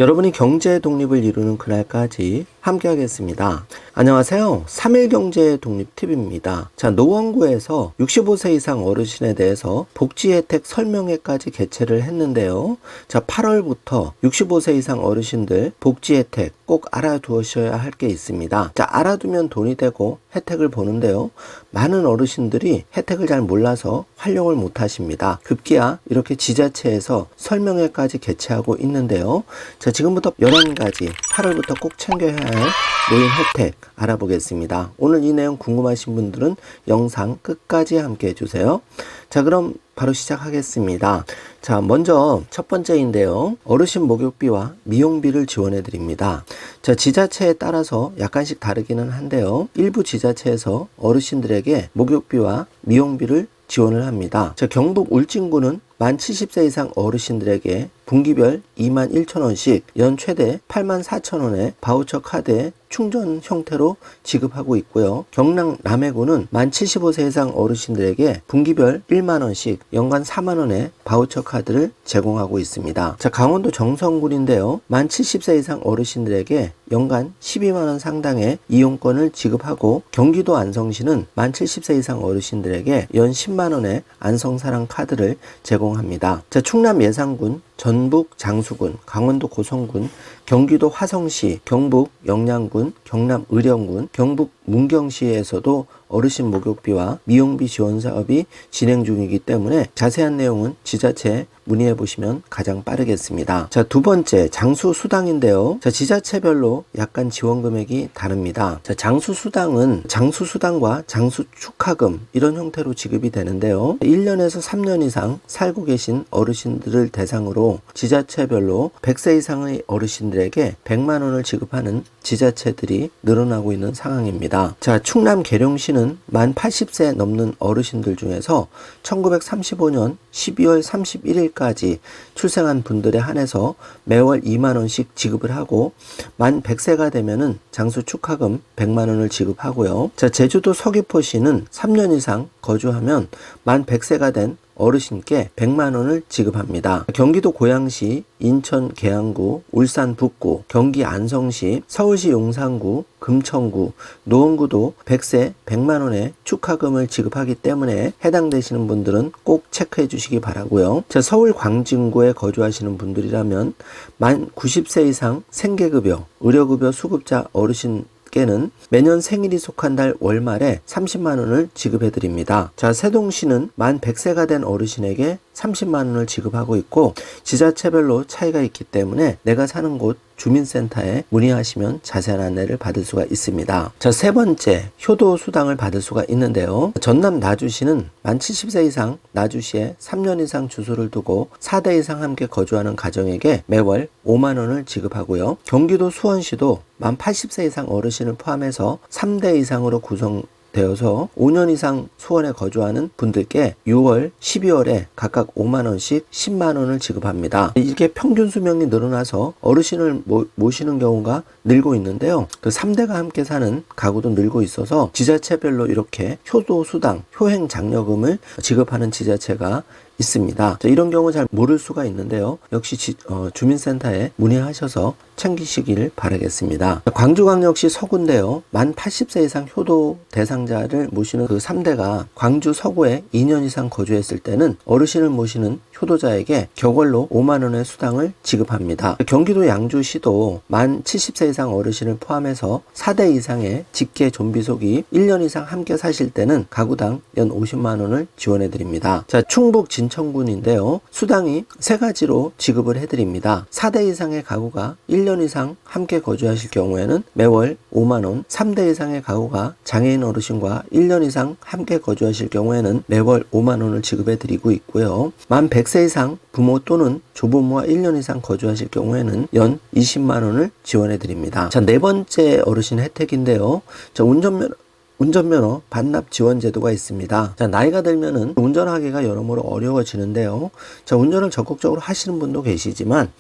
여러분이 경제 독립을 이루는 그날까지 함께 하겠습니다. 안녕하세요. 3일 경제 독립 팁입니다. 자, 노원구에서 65세 이상 어르신에 대해서 복지 혜택 설명회까지 개최를 했는데요. 자, 8월부터 65세 이상 어르신들 복지 혜택 꼭 알아두셔야 할 게 있습니다. 자, 알아두면 돈이 되고 혜택을 보는데요. 많은 어르신들이 혜택을 잘 몰라서 활용을 못 하십니다. 급기야 이렇게 지자체에서 설명회까지 개최하고 있는데요. 자, 지금부터 11가지 8월부터 꼭 챙겨야 할 노인 혜택 알아보겠습니다. 오늘 이 내용 궁금하신 분들은 영상 끝까지 함께 해주세요. 자, 그럼 바로 시작하겠습니다. 자, 먼저 첫 번째인데요. 어르신 목욕비와 미용비를 지원해 드립니다. 자, 지자체에 따라서 약간씩 다르기는 한데요. 일부 지자체에서 어르신들에게 목욕비와 미용비를 지원을 합니다. 자, 경북 울진군은 만 70세 이상 어르신들에게 분기별 21,000원씩 연 최대 84,000원의 바우처 카드에 충전 형태로 지급하고 있고요. 경남 남해군은 만 75세 이상 어르신들에게 분기별 1만원씩 연간 4만원의 바우처 카드를 제공하고 있습니다. 자, 강원도 정선군인데요. 만 70세 이상 어르신들에게 연간 12만원 상당의 이용권을 지급하고, 경기도 안성시는 만 70세 이상 어르신들에게 연 10만원의 안성사랑 카드를 제공합니다. 자, 충남 예산군, 전북 장수군, 강원도 고성군, 경기도 화성시, 경북 영양군, 경남 의령군, 경북 문경시에서도 어르신 목욕비와 미용비 지원 사업이 진행 중이기 때문에 자세한 내용은 지자체에 문의해 보시면 가장 빠르겠습니다. 자, 두 번째, 장수수당인데요. 자, 지자체별로 약간 지원 금액이 다릅니다. 자, 장수수당은 장수수당과 장수축하금 이런 형태로 지급이 되는데요. 1년에서 3년 이상 살고 계신 어르신들을 대상으로 지자체별로 100세 이상의 어르신들에게 100만 원을 지급하는 지자체들이 늘어나고 있는 상황입니다. 자, 충남 계룡시는 만 80세 넘는 어르신들 중에서 1935년 12월 31일까지 출생한 분들에 한해서 매월 2만 원씩 지급을 하고, 만 100세가 되면은 장수축하금 100만 원을 지급하고요. 자, 제주도 서귀포시는 3년 이상 거주하면 만 100세가 된 어르신께 100만 원을 지급합니다. 경기도 고양시, 인천 계양구, 울산 북구, 경기 안성시, 서울시 용산구, 금천구, 노원구도 100세 100만 원의 축하금을 지급하기 때문에 해당되시는 분들은 꼭 체크해 주시기 바라고요. 자, 서울 광진구에 거주하시는 분들이라면 만 90세 이상 생계급여, 의료급여 수급자 어르신 는 매년 생일이 속한 달 월말에 30만 원을 지급해 드립니다. 자, 세동시는 만 100세가 된 어르신에게 30만 원을 지급하고 있고, 지자체별로 차이가 있기 때문에 내가 사는 곳 주민센터에 문의하시면 자세한 안내를 받을 수가 있습니다. 자, 세 번째, 효도수당을 받을 수가 있는데요. 전남 나주시는 만 70세 이상 나주시에 3년 이상 주소를 두고 4대 이상 함께 거주하는 가정에게 매월 5만 원을 지급하고요. 경기도 수원시도 만 80세 이상 어르신을 포함해서 3대 이상으로 구성되어서 5년 이상 수원에 거주하는 분들께 6월, 12월에 각각 5만 원씩 10만 원을 지급합니다. 이렇게 평균 수명이 늘어나서 어르신을 모시는 경우가 늘고 있는데요. 그 3대가 함께 사는 가구도 늘고 있어서 지자체별로 이렇게 효도수당, 효행장려금을 지급하는 지자체가 있습니다. 자, 이런 경우 잘 모를 수가 있는데요. 역시 주민센터에 문의하셔서 챙기시길 바라겠습니다. 광주광역시 서구인데요. 만 80세 이상 효도 대상자를 모시는 그 3대가 광주 서구에 2년 이상 거주했을 때는 어르신을 모시는 효도자에게 격월로 5만 원의 수당을 지급합니다. 경기도 양주시도 만 70세 이상 어르신을 포함해서 4대 이상의 직계 좀비속이 1년 이상 함께 사실 때는 가구당 연 50만 원을 지원해 드립니다. 자, 충북 진천군인데요. 수당이 세 가지로 지급을 해드립니다. 4대 이상의 가구가 1년 이상 함께 거주하실 경우에는 매월 5만 원, 3대 이상의 가구가 장애인 어르신과 1년 이상 함께 거주하실 경우에는 매월 5만 원을 지급해 드리고 있고요. 만 100세 이상 부모 또는 조부모와 1년 이상 거주하실 경우에는 연 20만 원을 지원해 드립니다. 자, 네 번째 어르신 혜택인데요. 자, 운전면허 운전면허 반납 지원 제도가 있습니다. 자, 나이가 들면은 운전하기가 여러모로 어려워지는데요. 자, 운전을 적극적으로 하시는 분도 계시지만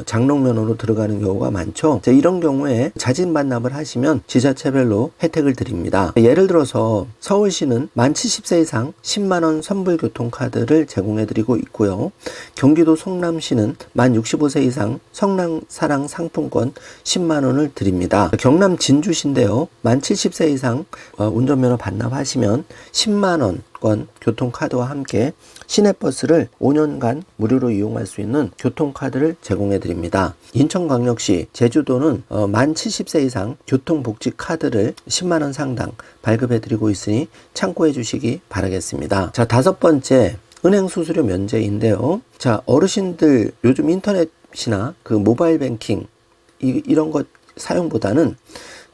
장롱면허로 들어가는 경우가 많죠. 자, 이런 경우에 자진 반납을 하시면 지자체별로 혜택을 드립니다. 예를 들어서 서울시는 만 70세 이상 10만원 선불교통카드를 제공해드리고 있고요. 경기도 성남시는 만 65세 이상 성남사랑 상품권 10만원을 드립니다. 경남 진주시인데요. 만 70세 이상 운전면허 반납하시면 10만원권 교통카드와 함께 시내버스를 5년간 무료로 이용할 수 있는 교통카드를 제공해 드립니다. 인천광역시, 제주도는 만 70세 이상 교통복지카드를 10만원 상당 발급해 드리고 있으니 참고해 주시기 바라겠습니다. 자, 5번째, 은행 수수료 면제인데요. 자, 어르신들 요즘 인터넷이나 그 모바일 뱅킹 이런 것 사용보다는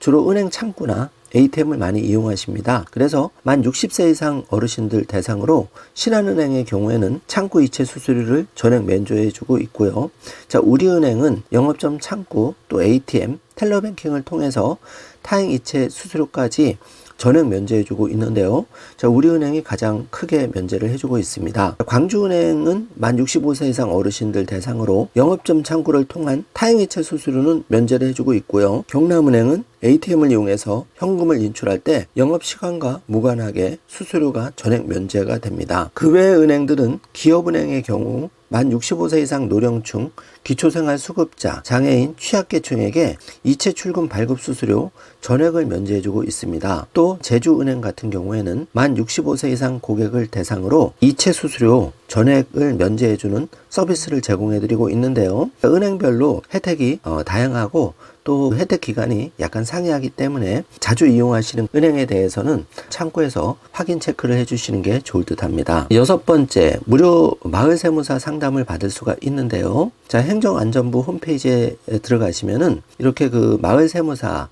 주로 은행 창구나 ATM을 많이 이용하십니다. 그래서 만 60세 이상 어르신들 대상으로 신한은행의 경우에는 창구 이체 수수료를 전액 면제해 주고 있고요. 자, 우리은행은 영업점 창구 또 ATM, 텔러뱅킹을 통해서 타행 이체 수수료까지 전액 면제해주고 있는데요. 자, 우리은행이 가장 크게 면제를 해주고 있습니다. 광주은행은 만 65세 이상 어르신들 대상으로 영업점 창구를 통한 타행이체 수수료는 면제를 해주고 있고요. 경남은행은 ATM을 이용해서 현금을 인출할 때 영업시간과 무관하게 수수료가 전액 면제가 됩니다. 그 외의 은행들은 기업은행의 경우 만 65세 이상 노령층, 기초생활수급자, 장애인, 취약계층에게 이체 출금 발급 수수료 전액을 면제해주고 있습니다. 또 제주은행 같은 경우에는 만 65세 이상 고객을 대상으로 이체 수수료 전액을 면제해주는 서비스를 제공해드리고 있는데요. 은행별로 혜택이 다양하고 또 혜택 기간이 약간 상이하기 때문에 자주 이용하시는 은행에 대해서는 참고해서 확인 체크를 해주시는 게 좋을 듯 합니다. 6번째, 무료 마을세무사 상담을 받을 수가 있는데요. 자, 행정안전부 홈페이지에 들어가시면은 이렇게 그 마을세무사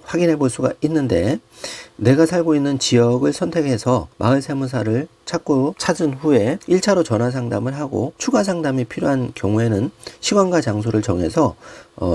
확인해 볼 수가 있는데, 내가 살고 있는 지역을 선택해서 마을세무사를 찾은 후에 1차로 전화 상담을 하고 추가 상담이 필요한 경우에는 시간과 장소를 정해서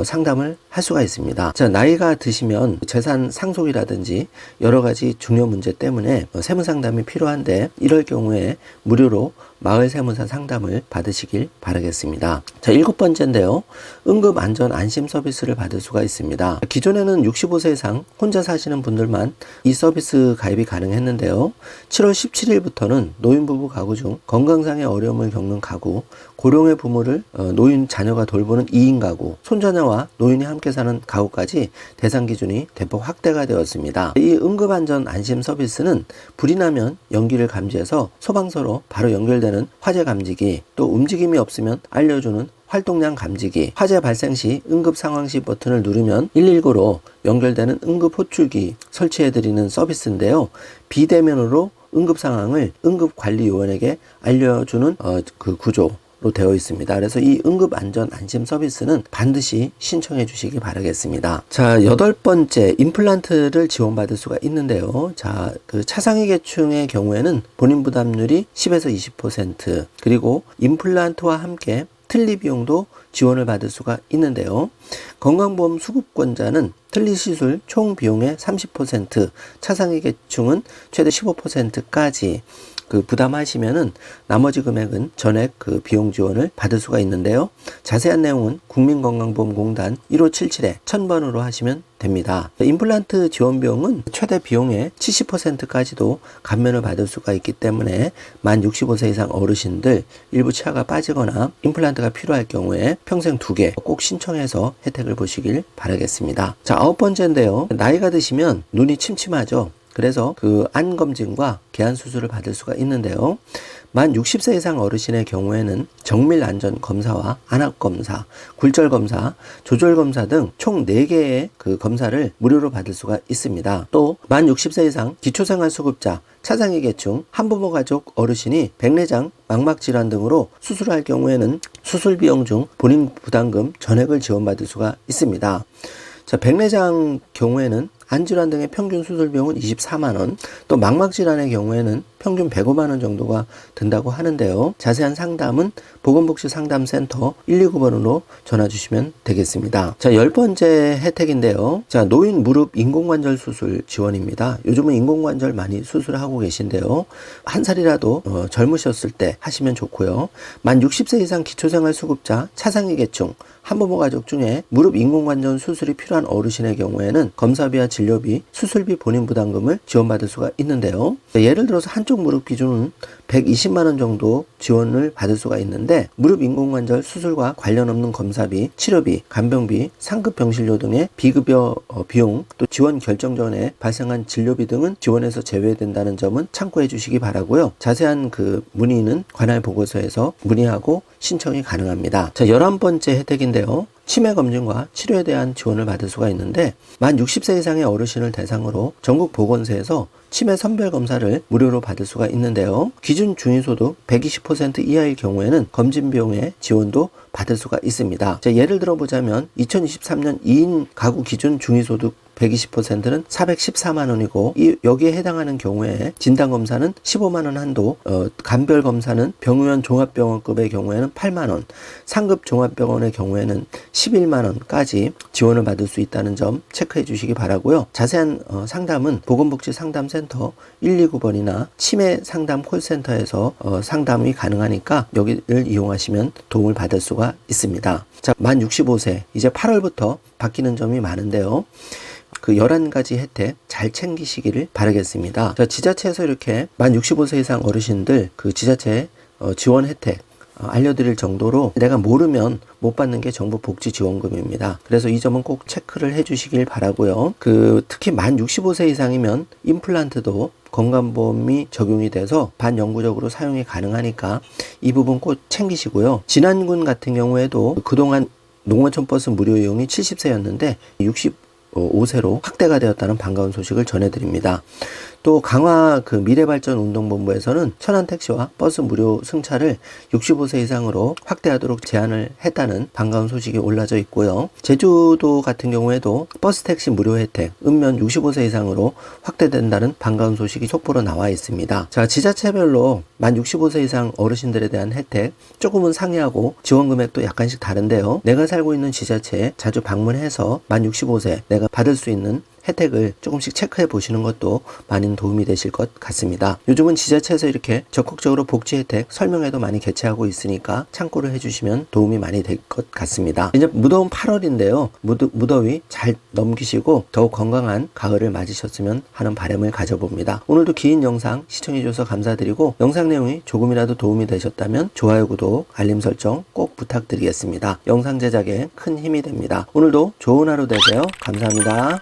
상담을 할 수가 있습니다. 자, 나이가 드시면 재산 상속이라든지 여러 가지 중요 문제 때문에 세무 상담이 필요한데, 이럴 경우에 무료로 마을 세무사 상담을 받으시길 바라겠습니다. 자, 7번째인데요. 응급안전안심 서비스를 받을 수가 있습니다. 기존에는 65세 이상 혼자 사시는 분들만 이 서비스 가입이 가능했는데요. 7월 17일부터는 노인부부 가구 중 건강상의 어려움을 겪는 가구, 고령의 부모를 노인 자녀가 돌보는 2인 가구, 손자녀와 노인이 함께 사는 가구까지 대상 기준이 대폭 확대가 되었습니다. 이 응급안전안심 서비스는 불이 나면 연기를 감지해서 소방서로 바로 연결되는 화재 감지기, 또 움직임이 없으면 알려주는 활동량 감지기, 화재 발생 시 응급 상황 시 버튼을 누르면 119로 연결되는 응급 호출기 설치해드리는 서비스인데요. 비대면으로 응급 상황을 응급관리요원에게 알려주는 그 구조로 되어 있습니다. 그래서 이 응급안전안심 서비스는 반드시 신청해 주시기 바라겠습니다. 자, 8번째, 임플란트를 지원받을 수가 있는데요. 자, 그 차상위 계층의 경우에는 본인 부담률이 10에서 20%, 그리고 임플란트와 함께 틀니 비용도 지원을 받을 수가 있는데요. 건강보험 수급권자는 틀니 시술 총 비용의 30%, 차상위 계층은 최대 15%까지 그 부담하시면은 나머지 금액은 전액 그 비용 지원을 받을 수가 있는데요. 자세한 내용은 국민건강보험공단 1577-1000번으로 하시면 됩니다. 임플란트 지원 비용은 최대 비용의 70%까지도 감면을 받을 수가 있기 때문에 만 65세 이상 어르신들 일부 치아가 빠지거나 임플란트가 필요할 경우에 평생 2개 꼭 신청해서 혜택을 보시길 바라겠습니다. 자, 9번째인데요. 나이가 드시면 눈이 침침하죠. 그래서 그 안 검진과 개안 수술을 받을 수가 있는데요. 만 60세 이상 어르신의 경우에는 정밀 안전 검사와 안압 검사, 굴절 검사, 조절 검사 등 총 4개의 그 검사를 무료로 받을 수가 있습니다. 또 만 60세 이상 기초생활수급자, 차상위 계층, 한부모 가족 어르신이 백내장, 망막 질환 등으로 수술할 경우에는 수술 비용 중 본인 부담금 전액을 지원받을 수가 있습니다. 자, 백내장 경우에는 안질환 등의 평균 수술 비용은 24만원, 또 망막 질환의 경우에는 평균 105만 원 정도가 든다고 하는데요. 자세한 상담은 보건복지상담센터 129번으로 전화 주시면 되겠습니다. 자, 10번째 혜택인데요. 자, 노인 무릎 인공관절 수술 지원입니다. 요즘은 인공관절 많이 수술하고 계신데요. 한 살이라도 젊으셨을 때 하시면 좋고요. 만 60세 이상 기초생활수급자, 차상위 계층, 한부모 가족 중에 무릎 인공관절 수술이 필요한 어르신의 경우에는 검사비와 진료비, 수술비 본인 부담금을 지원받을 수가 있는데요. 예를 들어서 한쪽 무릎 기준은 120만 원 정도 지원을 받을 수가 있는데 무릎 인공관절 수술과 관련 없는 검사비, 치료비, 간병비, 상급 병실료 등의 비급여 비용, 또 지원 결정 전에 발생한 진료비 등은 지원에서 제외된다는 점은 참고해 주시기 바라고요. 자세한 그 문의는 관할 보고서에서 문의하고 신청이 가능합니다. 자, 11번째 혜택인데요. 치매 검진과 치료에 대한 지원을 받을 수가 있는데 만 60세 이상의 어르신을 대상으로 전국 보건소에서 치매 선별 검사를 무료로 받을 수가 있는데요. 기준 중위소득 120% 이하일 경우에는 검진 비용의 지원도 받을 수가 있습니다. 자, 예를 들어 보자면 2023년 2인 가구 기준 중위소득 120%는 414만 원이고 여기에 해당하는 경우에 진단검사는 15만 원 한도, 간별검사는 병의원 종합병원급의 경우에는 8만 원, 상급 종합병원의 경우에는 11만 원까지 지원을 받을 수 있다는 점 체크해 주시기 바라고요. 자세한 상담은 보건복지상담센터 129번이나 치매상담 콜센터에서 상담이 가능하니까 여기를 이용하시면 도움을 받을 수가 있습니다. 자, 만 65세 이제 8월부터 바뀌는 점이 많은데요. 그 11가지 혜택 잘 챙기시기를 바라겠습니다. 자, 지자체에서 이렇게 만 65세 이상 어르신들 그 지자체 지원 혜택 알려드릴 정도로 내가 모르면 못 받는 게 정부 복지지원금입니다. 그래서 이 점은 꼭 체크를 해주시길 바라고요. 특히 만 65세 이상이면 임플란트도 건강보험이 적용이 돼서 반영구적으로 사용이 가능하니까 이 부분 꼭 챙기시고요. 진안군 같은 경우에도 그동안 농어촌 버스 무료 이용이 70세였는데 65세로 확대가 되었다는 반가운 소식을 전해드립니다. 또 강화 미래발전운동본부에서는 천안택시와 버스 무료 승차를 65세 이상으로 확대하도록 제안을 했다는 반가운 소식이 올라져 있고요. 제주도 같은 경우에도 버스 택시 무료 혜택 읍면 65세 이상으로 확대된다는 반가운 소식이 속보로 나와 있습니다. 자, 지자체별로 만 65세 이상 어르신들에 대한 혜택 조금은 상이하고 지원 금액도 약간씩 다른데요. 내가 살고 있는 지자체에 자주 방문해서 만 65세 내가 받을 수 있는 혜택을 조금씩 체크해 보시는 것도 많은 도움이 되실 것 같습니다. 요즘은 지자체에서 이렇게 적극적으로 복지 혜택 설명회도 많이 개최하고 있으니까 참고를 해주시면 도움이 많이 될 것 같습니다. 이제 무더운 8월인데요. 무더위 잘 넘기시고 더욱 건강한 가을을 맞으셨으면 하는 바람을 가져봅니다. 오늘도 긴 영상 시청해 주셔서 감사드리고 영상 내용이 조금이라도 도움이 되셨다면 좋아요, 구독, 알림 설정 꼭 부탁드리겠습니다. 영상 제작에 큰 힘이 됩니다. 오늘도 좋은 하루 되세요. 감사합니다.